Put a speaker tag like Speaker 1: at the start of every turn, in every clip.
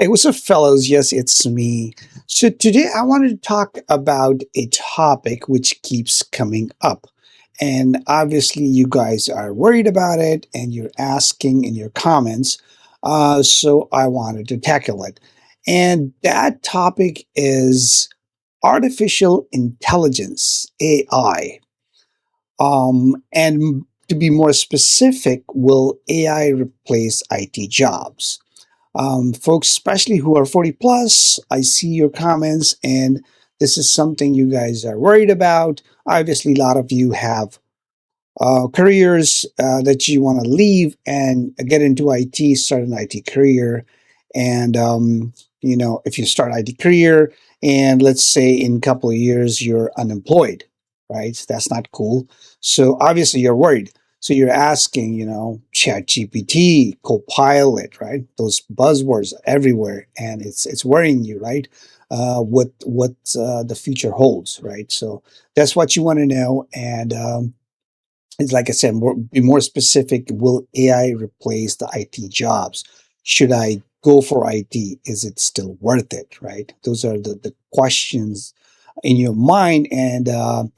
Speaker 1: Hey, what's up, fellows? Yes, it's me. So today I wanted to talk about a topic which keeps coming up. And obviously, you guys are worried about it and you're asking in your comments. So I wanted to tackle it. And that topic is artificial intelligence, AI. And to be more specific, will AI replace IT jobs? Folks, especially who are 40 plus, I see your comments, and this is something you guys are worried about. Obviously, a lot of you have careers that you want to leave and get into IT, start an IT career. And, if you start IT career and let's say in a couple of years you're unemployed, right? That's not cool. So obviously you're worried. So you're asking, Chat GPT, Copilot, right? Those buzzwords everywhere, and it's worrying you, right? What the future holds, right? So that's what you want to know, and it's like I said, be more specific. Will AI replace the IT jobs? Should I go for IT? Is it still worth it? Right? Those are the questions in your mind. And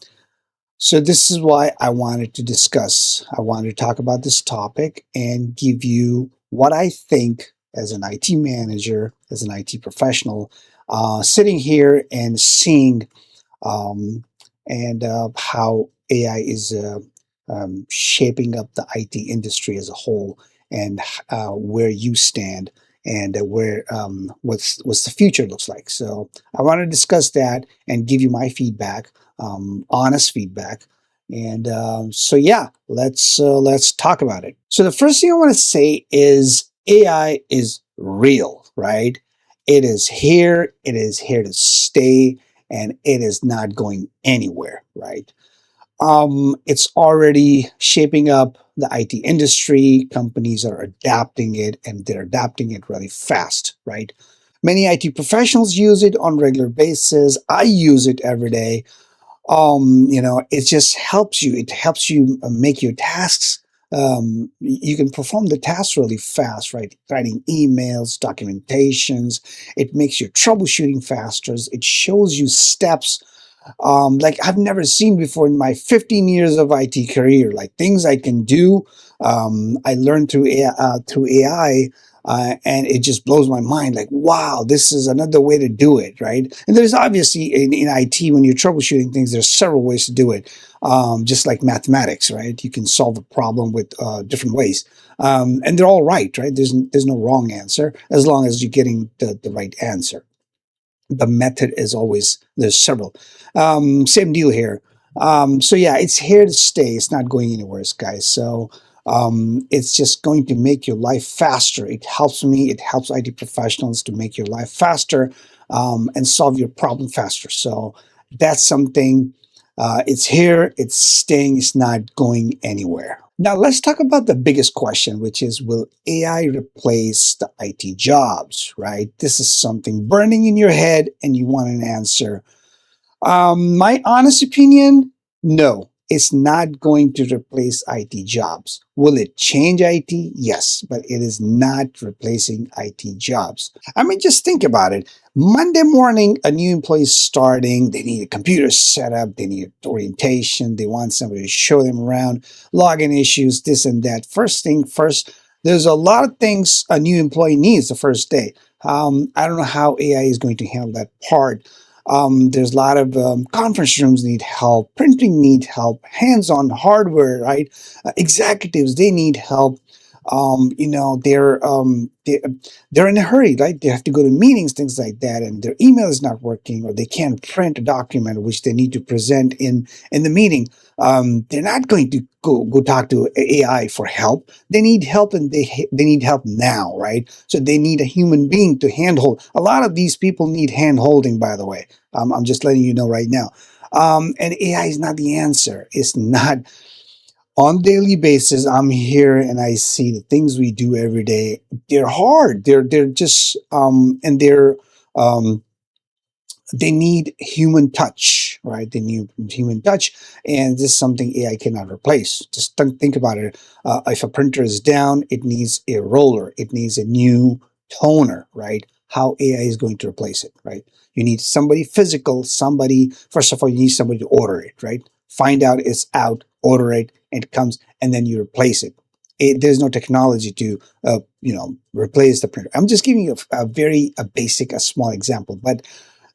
Speaker 1: so this is why I wanted to discuss. I wanted to talk about this topic and give you what I think as an IT manager, as an IT professional, sitting here and seeing and how AI is shaping up the IT industry as a whole, and where you stand, and where what's the future looks like. So I want to discuss that and give you my feedback, honest feedback. And so yeah, let's talk about it. So the first thing I want to say is AI is real, right? It is here. It is here to stay, and it is not going anywhere, right? It's already shaping up the IT industry. Companies are adapting it, and they're adapting it really fast, right? Many IT professionals use it on a regular basis. I use it every day. It just helps you. It helps you make your tasks. You can perform the tasks really fast, right? Writing emails, documentations. It makes your troubleshooting faster. It shows you steps like I've never seen before in my 15 years of IT career, like things I can do. I learned through AI, and it just blows my mind. Like, wow, this is another way to do it, right? And there's obviously in IT, when you're troubleshooting things, there's several ways to do it. Just like mathematics, right? You can solve a problem with different ways, and they're all right, right? There's no wrong answer as long as you're getting the right answer. The method is always, there's several. Same deal here. So yeah, it's here to stay. It's not going anywhere, guys. So it's just going to make your life faster. It helps me. It helps IT professionals to make your life faster, and solve your problem faster. So that's something. It's here. It's staying. It's not going anywhere. Now let's talk about the biggest question, which is, will AI replace the IT jobs, right? This is something burning in your head and you want an answer. My honest opinion, no, it's not going to replace IT jobs. Will it change IT? Yes, but it is not replacing IT jobs. I mean, just think about it. Monday morning, a new employee is starting. They need a computer setup. They need orientation. They want somebody to show them around, login issues, this and that. First thing first, there's a lot of things a new employee needs the first day. I don't know how AI is going to handle that part. There's a lot of conference rooms need help, printing need help, hands-on hardware, right? Executives, they need help. They're in a hurry, right? They have to go to meetings, things like that, and their email is not working, or they can't print a document which they need to present in the meeting. They're not going to go talk to AI for help. They need help, and they need help now, right? So they need a human being to handhold. A lot of these people need hand holding, by the way. I'm just letting you know right now. And AI is not the answer. It's not. On a daily basis, I'm here and I see the things we do every day. They're hard. They're just and um, they need human touch, right? They need human touch, and this is something AI cannot replace. Just think about it. If a printer is down, it needs a roller. It needs a new toner, right? how AI is going to replace it, right? You need somebody physical, somebody, first of all, you need somebody to order it, right? Find out it's out, order it, and it comes, and then you replace it. There's no technology to, replace the printer. I'm just giving you a very a basic, a small example, but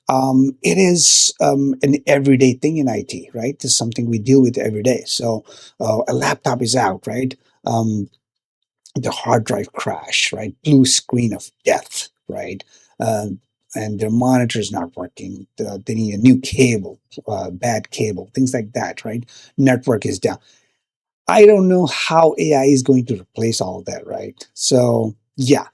Speaker 1: it is an everyday thing in IT, right? It's something we deal with every day. So a laptop is out, right? Um, the hard drive crash, right? Blue screen of death, right? Uh, and their monitor is not working. They need a new cable, bad cable, things like that, right? Network is down. I don't know how AI is going to replace all of that, right? So, yeah,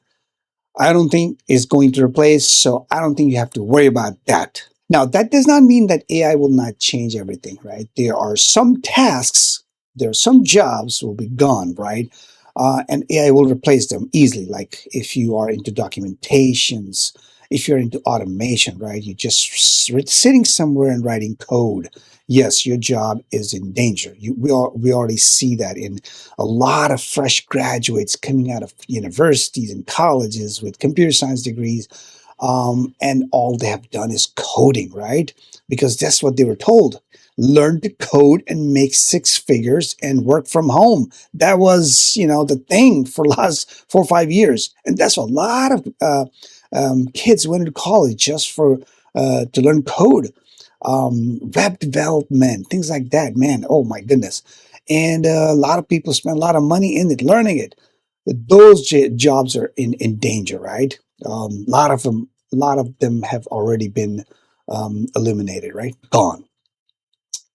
Speaker 1: I don't think it's going to replace, so I don't think you have to worry about that. Now, that does not mean that AI will not change everything, right? There are some tasks, there are some jobs will be gone, right? And AI will replace them easily. Like if you are into documentations, if you're into automation, right? You're just sitting somewhere and writing code. Yes, your job is in danger. We already see that in a lot of fresh graduates coming out of universities and colleges with computer science degrees, and all they have done is coding, right? Because that's what they were told. Learn to code and make six figures and work from home. That was, the thing for the last 4 or 5 years, and that's a lot of kids went to college just for to learn code, web development, things like that. Man, oh my goodness! And a lot of people spend a lot of money in it, learning it. Those jobs are in danger, right? A lot of them have already been eliminated, right? Gone.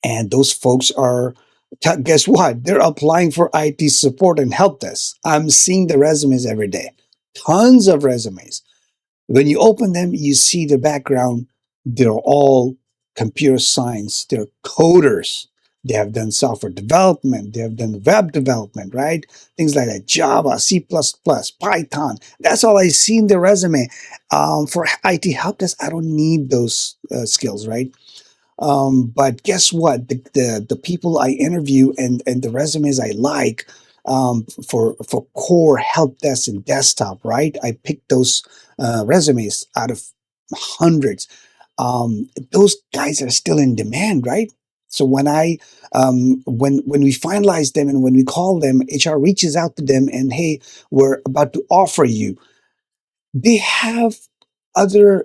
Speaker 1: And those folks are, guess what? They're applying for IT support and help desk. I'm seeing the resumes every day, tons of resumes. When you open them, you see the background. They're all computer science. They're coders. They have done software development. They have done web development, right? Things like that. Java, C++, Python. That's all I see in the resume. For IT help desk, I don't need those skills, right? But guess what? The people I interview and the resumes I like, for core help desk and desktop, right? I picked those resumes out of hundreds. Those guys are still in demand, right? So when we finalize them and when we call them, HR reaches out to them and, hey, we're about to offer you. They have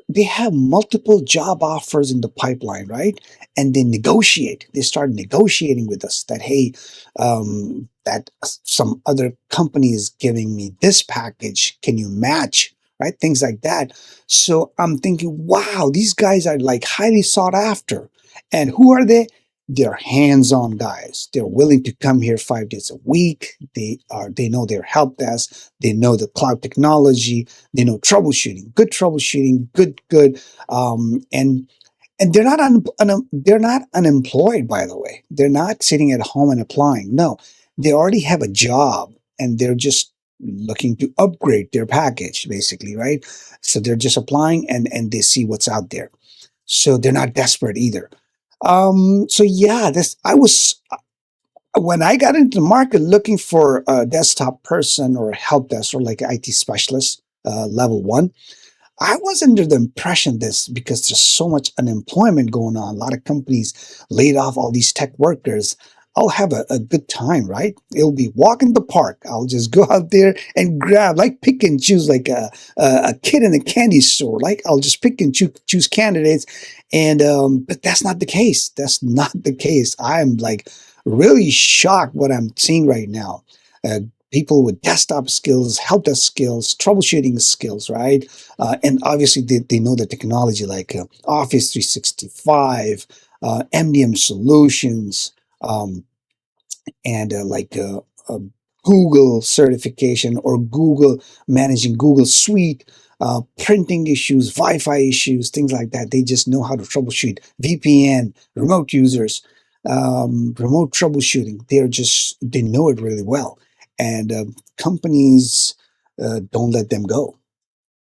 Speaker 1: they have multiple job offers in the pipeline, right? And they start negotiating with us that, hey, that some other company is giving me this package, can you match, right? Things like that. So I'm thinking, wow, these guys are like highly sought after. And who are they? They're hands-on guys. They're willing to come here 5 days a week. They know their help desk. They know the cloud technology. They know troubleshooting, good, and they're not unemployed. By the way, they're not sitting at home and applying. No, they already have a job, and they're just looking to upgrade their package, basically, right? So they're just applying, and they see what's out there. So they're not desperate either. So yeah, this I was when I got into the market looking for a desktop person or a help desk or like an IT specialist, level one. I was under the impression this because there's so much unemployment going on. A lot of companies laid off all these tech workers. I'll have a good time, right? It'll be walk in the park. I'll just go out there and grab, like pick and choose, like a kid in a candy store. Like I'll just pick and choose candidates, and but that's not the case. That's not the case. I'm like really shocked what I'm seeing right now. Uh, People with desktop skills, help desk skills, troubleshooting skills, right? And obviously, they know the technology like Office 365, MDM solutions, um, and Google certification or Google managing Google Suite, printing issues, Wi-Fi issues, things like that. They just know how to troubleshoot VPN, remote users, remote troubleshooting. They know it really well, and companies don't let them go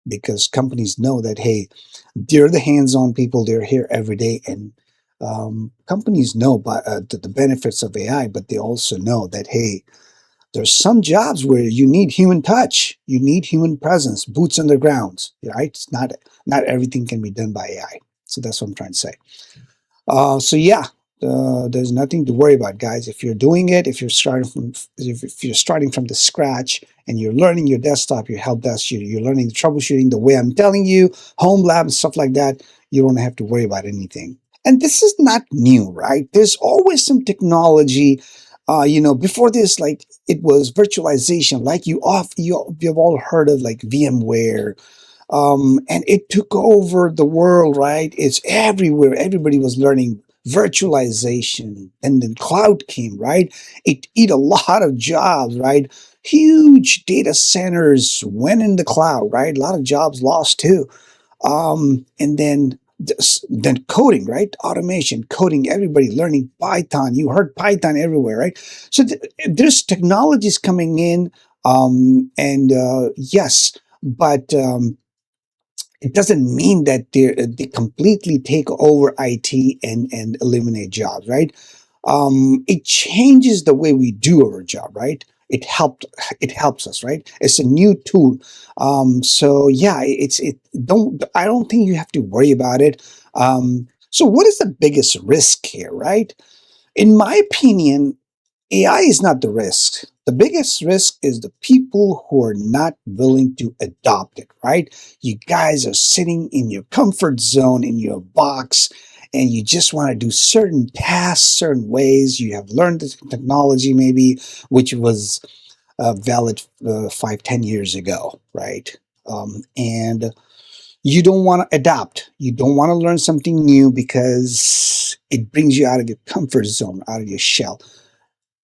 Speaker 1: because companies know that, hey, they're the hands-on people. They're here every day, and companies know the benefits of AI, but they also know that, hey, There's some jobs where you need human touch, you need human presence, boots on the ground, right? It's not everything can be done by AI. So that's what I'm trying to say. So yeah, there's nothing to worry about, guys. If you're doing it, if you're starting from the scratch and you're learning your desktop, your help desk, you're learning the troubleshooting the way I'm telling you, home lab and stuff like that, you don't have to worry about anything. And this is not new, right? There's always some technology. Before this, like it was virtualization, like you've all heard of like VMware, and it took over the world, right? It's everywhere. Everybody was learning virtualization, and then cloud came, right? It eat a lot of jobs, right? Huge data centers went in the cloud, right? A lot of jobs lost too. And then coding, right? Automation, coding, everybody learning Python. You heard Python everywhere, right? So there's technologies coming in, and yes, but it doesn't mean that they completely take over IT and eliminate jobs, right? It changes the way we do our job, right? It helps us, right? It's a new tool. So yeah, it don't I don't think you have to worry about it. So what is the biggest risk here, right? In my opinion, AI is not the risk. The biggest risk is the people who are not willing to adopt it, right? You guys are sitting in your comfort zone, in your box, and you just want to do certain tasks, certain ways. You have learned the technology, maybe, which was valid 5, 10 years ago, right? And you don't want to adapt. You don't want to learn something new because it brings you out of your comfort zone, out of your shell.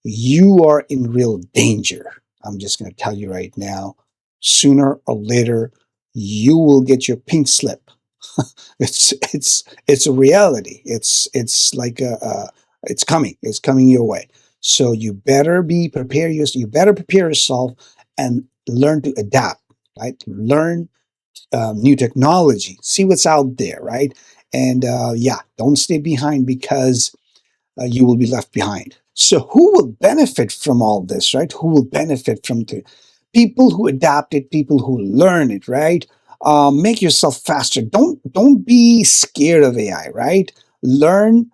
Speaker 1: You are in real danger. I'm just going to tell you right now. Sooner or later, you will get your pink slip. It's a reality. It's like it's coming. It's coming your way. So you better be prepared. You better prepare yourself and learn to adapt. Right? Learn new technology. See what's out there. Right? And yeah, don't stay behind because you will be left behind. So, who will benefit from all this, right? Who will benefit from the people who adapt it, people who learn it, right? Make yourself faster. Don't be scared of AI, right? Learn.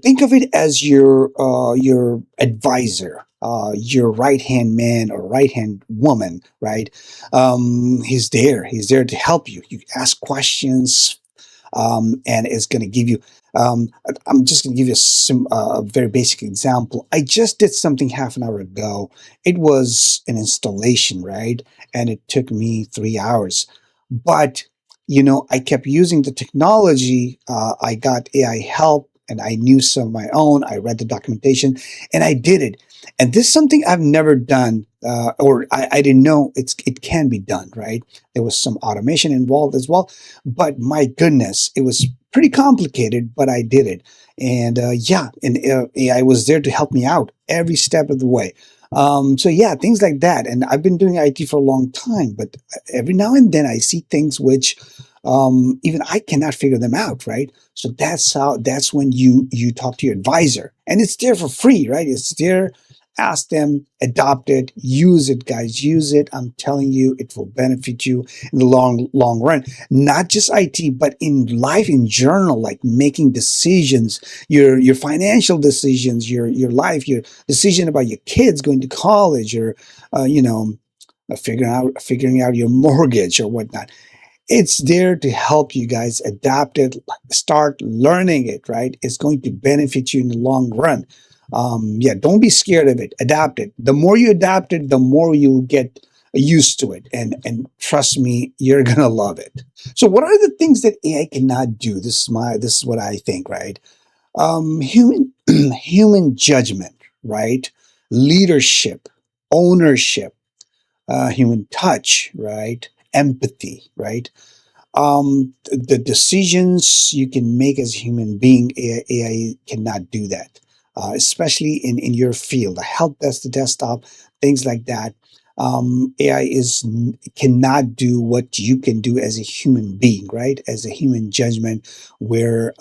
Speaker 1: Think of it as your advisor, your right hand man or right hand woman, right? He's there. He's there to help you. You ask questions, and it's going to give you. Um, I'm just going to give you a very basic example. I just did something half an hour ago. It was an installation, right? And it took me 3 hours. But, I kept using the technology. I got AI help and I knew some of my own. I read the documentation and I did it. And this is something I've never done, or I didn't know it can be done, right? There was some automation involved as well. But my goodness, it was pretty complicated, but I did it. And yeah, and AI was there to help me out every step of the way. So yeah, things like that. And I've been doing IT for a long time, but every now and then I see things which even I cannot figure them out, right? So that's when you talk to your advisor, and it's there for free, right? It's there. Ask them, adopt it, use it, guys, use it. I'm telling you, it will benefit you in the long run. Not just IT, but in life in general, like making decisions, your financial decisions, your life, your decision about your kids going to college, or figuring out your mortgage or whatnot. It's there to help you guys adapt it, start learning it, right? It's going to benefit you in the long run. Yeah, don't be scared of it. Adapt it. The more you adapt it, the more you'll get used to it. And trust me, you're gonna love it. So, what are the things that AI cannot do? This is what I think, right? Human human judgment, right? Leadership, ownership, human touch, right? Empathy, right? The decisions you can make as a human being, AI cannot do that, especially in your field, the help desk, the desktop, things like that. AI cannot do what you can do as a human being, right? As a human judgment, where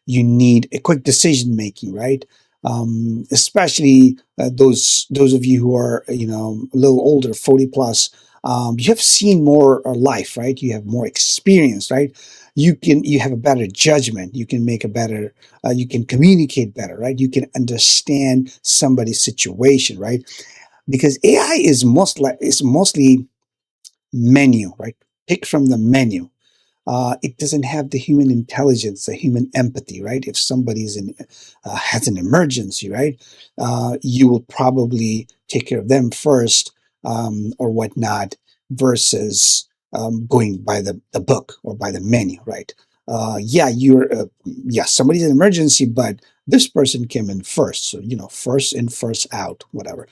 Speaker 1: you need a quick decision making, right? Especially those of you who are a little older, 40 plus. You have seen more life, right? You have more experience, right? You have a better judgment. You can make a better. You can communicate better, right? You can understand somebody's situation, right? Because AI is mostly menu, right? Pick from the menu. It doesn't have the human intelligence, the human empathy, right? If somebody's has an emergency, right, you will probably take care of them first, or whatnot, versus going by the book or by the menu, right? Yeah, somebody's an emergency, but this person came in first, so first in, first out, whatever.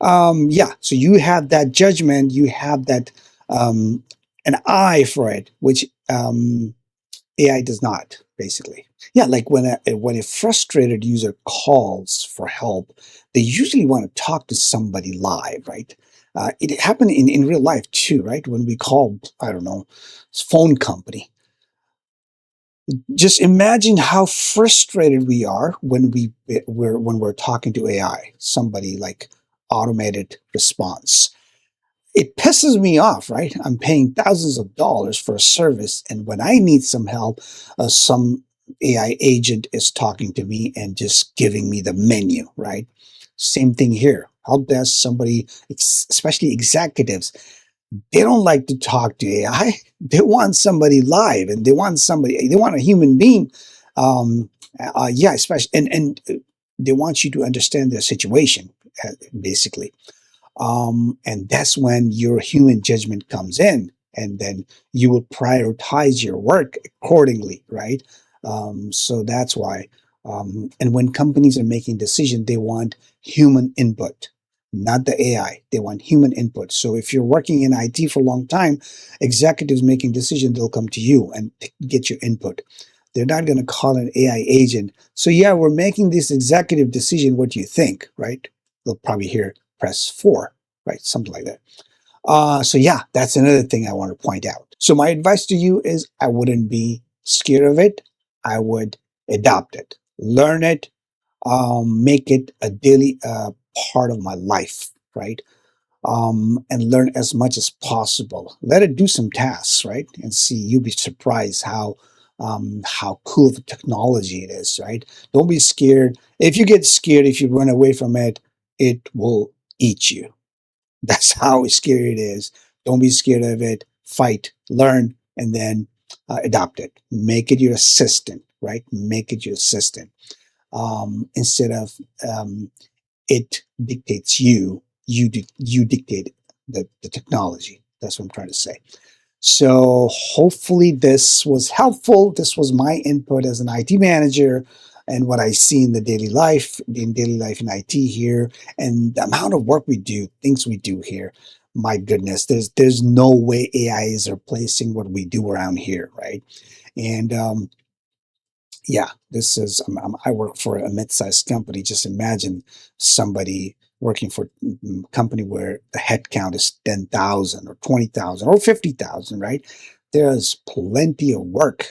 Speaker 1: Yeah, so you have that judgment, you have that um, an eye for it, which AI does not, basically. Yeah, like when a frustrated user calls for help, they usually want to talk to somebody live, right? It happened in real life too, right? When we call, I don't know, phone company. Just imagine how frustrated we are when we're talking to AI, somebody like automated response. It pisses me off, right? I'm paying thousands of dollars for a service, and when I need some help, some AI agent is talking to me and just giving me the menu, right? Same thing here. Help desk, somebody, especially executives, they don't like to talk to AI. They want somebody live, and they want a human being. Yeah, especially, and they want you to understand their situation, basically. And that's when your human judgment comes in, and then you will prioritize your work accordingly, right? So that's why. And when companies are making decisions, they want human input, not the AI. They want human input. So if you're working in IT for a long time, executives making decisions, they'll come to you and get your input. They're not going to call an AI agent. So yeah, we're making this executive decision. What do you think, right? They'll probably hear press 4, right? Something like that. So yeah, that's another thing I want to point out. So my advice to you is I wouldn't be scared of it. I would adopt it, learn it, make it a daily part of my life, right? And learn as much as possible. Let it do some tasks, right? And see, you'll be surprised how cool the technology it is, right? Don't be scared. If you get scared, if you run away from it, it will eat you. That's how scary it is. Don't be scared of it. Fight, learn, and then adopt it. Make it your assistant, right? Make it your assistant, instead of it dictates you. You dictate the technology. That's what I'm trying to say. So hopefully this was helpful. This was my input as an IT manager and what I see in daily life in IT here, and the amount of work we do, things we do here. My goodness, there's no way AI is replacing what we do around here, right? And yeah, this is I work for a mid-sized company. Just imagine somebody working for a company where the headcount is 10,000 or 20,000 or 50,000, right? There's plenty of work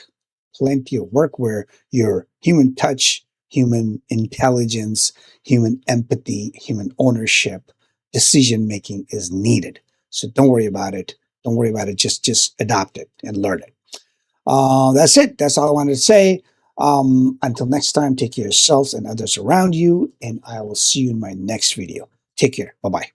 Speaker 1: where your human touch, human intelligence, human empathy, human ownership, decision making is needed. So don't worry about it. Don't worry about it. Just adopt it and learn it. That's it. That's all I wanted to say. Until next time, take care of yourselves and others around you, and I will see you in my next video. Take care. Bye bye.